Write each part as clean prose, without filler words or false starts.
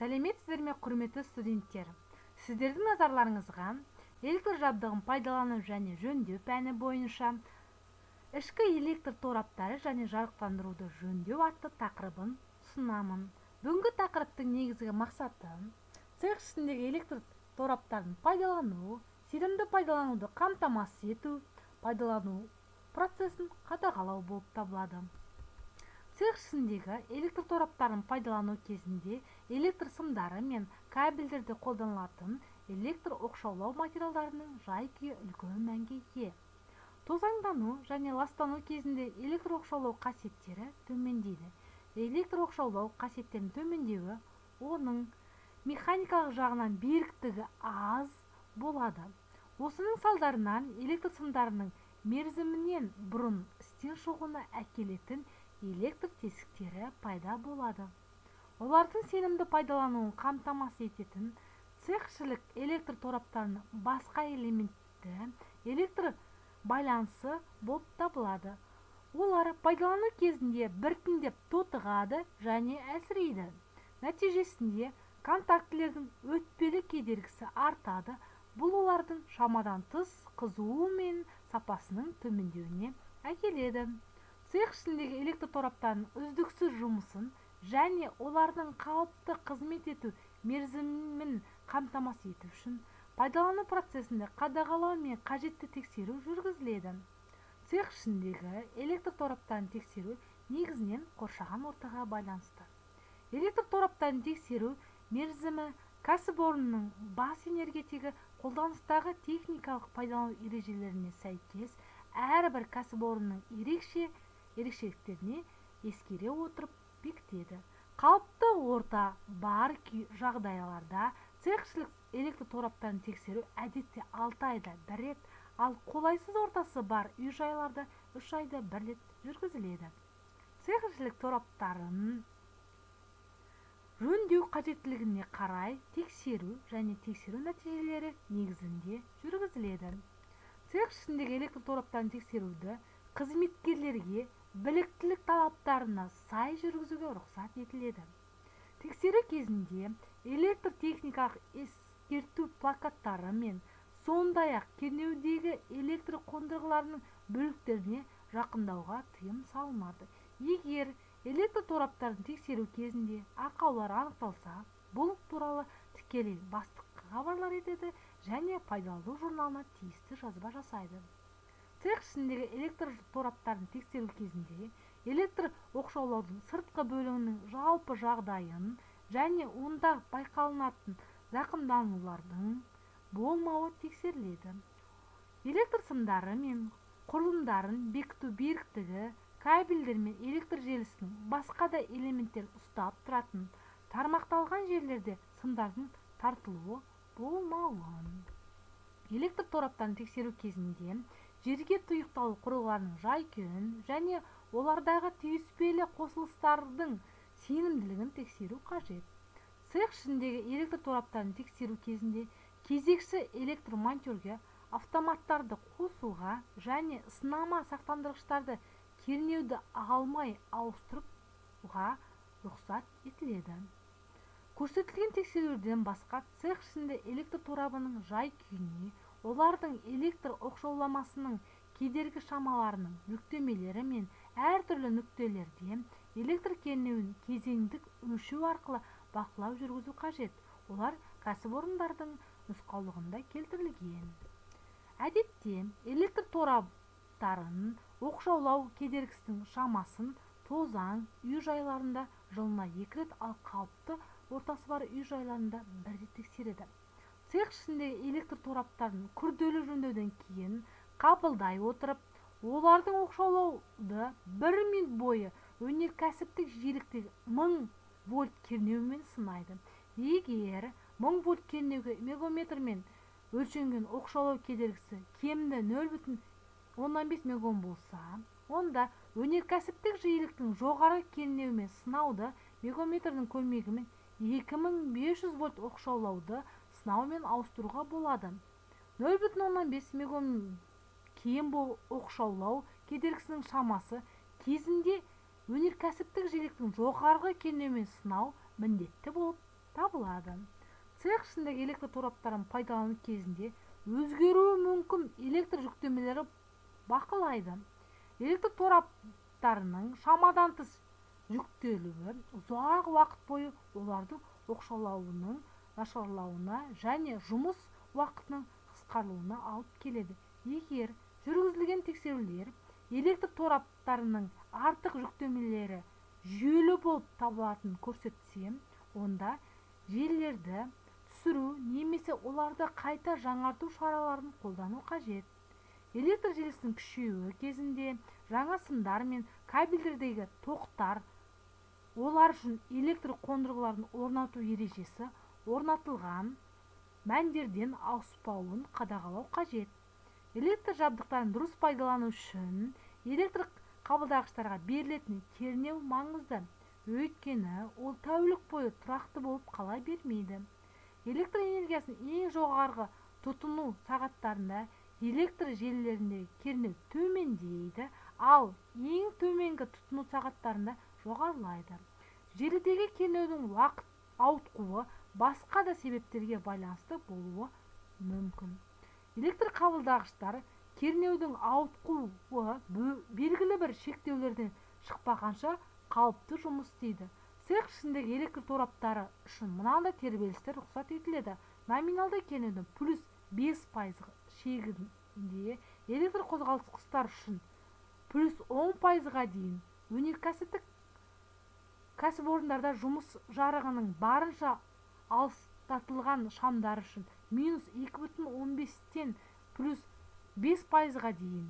Сәлеметсіздер ме, құрметті студенттер? Сіздердің назарларыңызға электр жабдығын пайдалану және жөндеу пәні бойынша ішкі электр тораптары және жарықтандыруды жөндеу атты тақырыбын ұсынамын. Бүгінгі тақырыптың негізгі мақсаты цех ішіндегі электр тораптарын пайдалану, сенімді пайдалануды қамтамасыз ету, пайдалану процесін қадағалау болып табылады. Цех ішіндегі электр тораптарын пайдалану кезінде электр сымдары мен кабельдерде қолданылатын электр оқшаулау материалдарының жай-күйі үлкен мәнге ие. Тозаңдану және ластану кезінде электр оқшаулау қасиеттері төмендейді. Электр оқшаулау қасиеттерінің төмендеуі оның механикалық жағынан беріктігі аз болады. Осының салдарынан электр сымдарының мерзімінен бұрын істен шығуына әкелетін электр тесіктері пайда болады. Олардың сенімді пайдалануын қамтамасыз ететін цехшілік электр тораптарының басқа элементті электр байланысы болып табылады. Олар пайдалану кезінде біртіндеп тотығады және әлсірейді. Нәтижесінде контактілердің өтпелі кедергісі артады. Бұл олардың шамадан тыс қызуы мен сапасының төмендеуіне әкеледі. Цех ішіндегі электр тораптарының үздіксіз жұмысын және олардың қауіпті қызмет ету мерзімін қамтамасыз ету үшін пайдалану процесінде қадағалау мен қажетті тексеру жүргізіледі. Цех ішіндегі электр тораптарын тексеру негізінен қоршаған ортаға байланысты. Электр тораптарын тексеру мерзімі кәсіпорынның бас энергетигі қолданыстағы техникалық пайдалану ережелеріне сәйкес әрбір кәсіпорынның ерекшеліктеріне ескере отырып бекітеді. Қауіпті орта бар жағдайларда цехшілік электр тораптарын тексеру әдетте 6 айда бір рет, ал қолайсыз ортасы бар үй-жайларда 3 айда бір рет жүргізіледі. Цехшілік тораптарын жөндеу қажеттілігіне қарай тексеру және тексеру нәтижелері негізінде жүргізіледі. Цех ішіндегі электр тораптарын тексеруді қызметкерлерге біліктілік талаптарына сай жүргізуге рұқсат етіледі. Тексеру кезінде электр техникалық ескерту плакаттары мен сондай-ақ кернеудегі электр қондырғыларының бөліктеріне жақындауға тыйым салынады. Егер электр тораптарын тексеру кезінде ақаулар анықталса, бұл туралы тікелей бастыққа хабарлар етеді және пайдалану журналына тиісті жазба жасайды. Цех ішіндегі электр тораптарын тексеру кезінде электр оқшаулаудың сыртқы бөлігінің жалпы жағдайын және онда байқалынатын зақымданулардың болмауы тексеріледі. Электр сымдары мен құрылымдарын бекіту беріктігі, кабельдер мен электр желісінің басқа да элементтер ұстап тұратын тармақталған жерлерде сымдардың тартылуы болмауы. Электр тораптарын тексеру кезінде жерге тұйықталу құрылғыларының жай-күйін және олардағы түйіспелі қосылыстардың сенімділігін тексеру қажет. Цех ішіндегі электр тораптарын тексеру кезінде кезекші электромонтерге автоматтарды қосуға және сынама сақтандырғыштарды кернеуді алмай ауыстыруға рұқсат етіледі. Көрсетілген тексеруден басқа цех ішінде электр торабының жай-күйіне, олардың электр оқшауламасының кедергі шамаларының нүктемелері мен әртүрлі нүктелерде электр кернеуін кезеңдік өлшеу арқылы бақылау жүргізу қажет. Олар кәсіпорындардың нұсқаулығында келтірілген. Әдетте электр тораптарын оқшаулау кедергісінің шамасын тозаң үй-жайларында жылына 2 рет, ал қауіпті ортасы бар үй-жайларында 1 рет тексереді. Цех ішіндегі электр тораптарын күрделі жөндеуден кейін қабылдай отырып, олардың оқшаулауды 1 минут бойы өнеркәсіптік жиіліктегі 1000 вольт кернеумен сынайды. Егер 1000 вольт кернеуге мегометрмен өлшенген оқшаулау кедергісі кемді 0,15 мегом болса, онда өнеркәсіптік жиіліктің жоғары кернеумен сынауды мегометрдің көмегімен 2500 вольт оқшаулауды сынаумен ауыстыруға болады. 0,15 мегом кем оқшаулау кедергісінің шамасы кезінде өнеркәсіптік жиіліктің жоғарғы кернеумен сынау міндетті болып табылады. Цех ішіндегі электр тораптарын пайдалану кезінде өзгеруі мүмкін электр жүктемелері бақылайды. Электр тораптарының шамадан тыс жүктелуі ұзақ уақыт бойы олардың оқшаулауының нашарлауына және жұмыс уақытының қысқаруына алып келеді. Егер жүргізілген тексерулер электр тораптарының артық жүктемелері жүйелі болып табылатынын көрсетсе, онда желілерді түсіру немесе оларды қайта жаңарту шараларын қолдану қажет. Электр желісінің күшеюі кезінде жаңа сымдар мен кабельдердегі тоқтар, олар үшін электр қондырғыларын орнату ережесі орнатылған мәндерден ауыспауын қадағалау қажет. Электр жабдықтарын дұрыс пайдалану үшін электр қабылдағыштарға берілетін кернеу маңызды, өйткені ол тәулік бойы тұрақты болып қала бермейді. Электр энергиясының ең жоғарғы тұтыну сағаттарында электр желілеріндегі кернеу төмендейді, ал ең төменгі тұтыну сағаттарында жоғарылайды. Желідегі кернеудің уақыт ауытқуы басқа да себептерге байланысты болуы мүмкін. Электр қабылдағыштар кернеудің ауытқуы белгілі бір шектеулерден шықпағанша қалыпты жұмыс істейді. Цех ішіндегі электр тораптары үшін мынандай тербелістер рұқсат етіледі. Номиналды кернеудің +5% шегінде, электр қозғалтқыштар үшін +10%-ға дейін, өнеркәсіптік кәсіпорындарда жұмыс жарығының барынша алыстатылған шамдар үшін -2,15-тен +5%-ға дейін.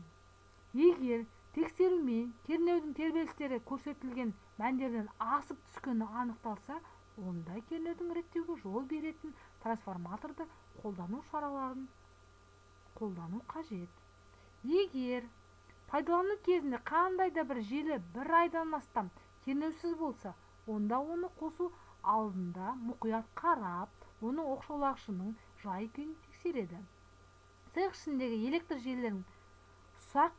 Егер тексерумен кернеудің тербелістері көрсетілген мәндерден асып түскені анықталса, онда кернеудің реттеуге жол беретін трансформаторды қолдану шараларын қолдану қажет. Егер пайдалану кезінде қандай да бір желі бір айдан астам кернеусіз болса, онда оны қосу алдында мұқият қарап, оның оқшаулағышының жай-күйін тексереді. Цех ішіндегі электр желілерінің ұсақ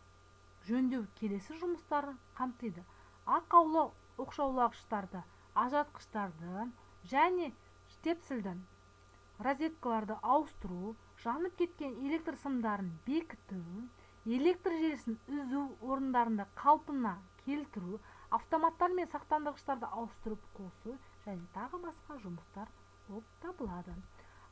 жөндеу келесі жұмыстарын қамтиды: ақаулы оқшаулағыштарды, ажыратқыштарды және штепсельді розеткаларды ауыстыру, жанып кеткен электр сымдарын бекіту, электр желісін үзу орындарында қалпына келтіру, автоматтар мен сақтандырғыштарды ауыстырып қосу және тағы басқа жұмыстар болып табылады.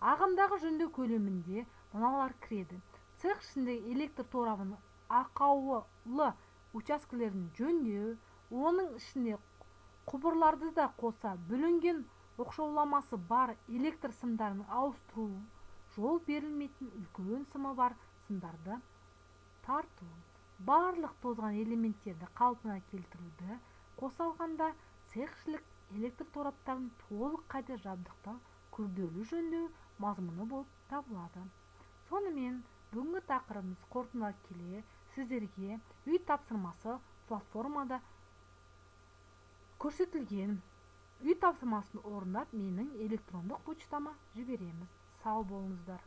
Ағымдағы жөндеу көлемінде мыналар кіреді: цех ішіндегі электр торабының ақаулы учаскелерін жөндеу, оның ішіне құбырларды да қоса бүлінген оқшауламасы бар электр сымдарын ауыстыру, жол берілмейтін үлкен сымы бар сымдарды тарту, барлық тозған элементтерді қалпына келтіруді қоса алғанда, цехшілік электр тораптарын толық қайта жабдықтау күрделі жөндеу мазмұны болып табылады. Сонымен бүгінгі тақырыбымыз қорытындылай келе, сіздерге үй тапсырмасы платформада көрсетілген үй тапсырмасын орындап, менің электрондық почтама жібереміз. Сау болыңыздар.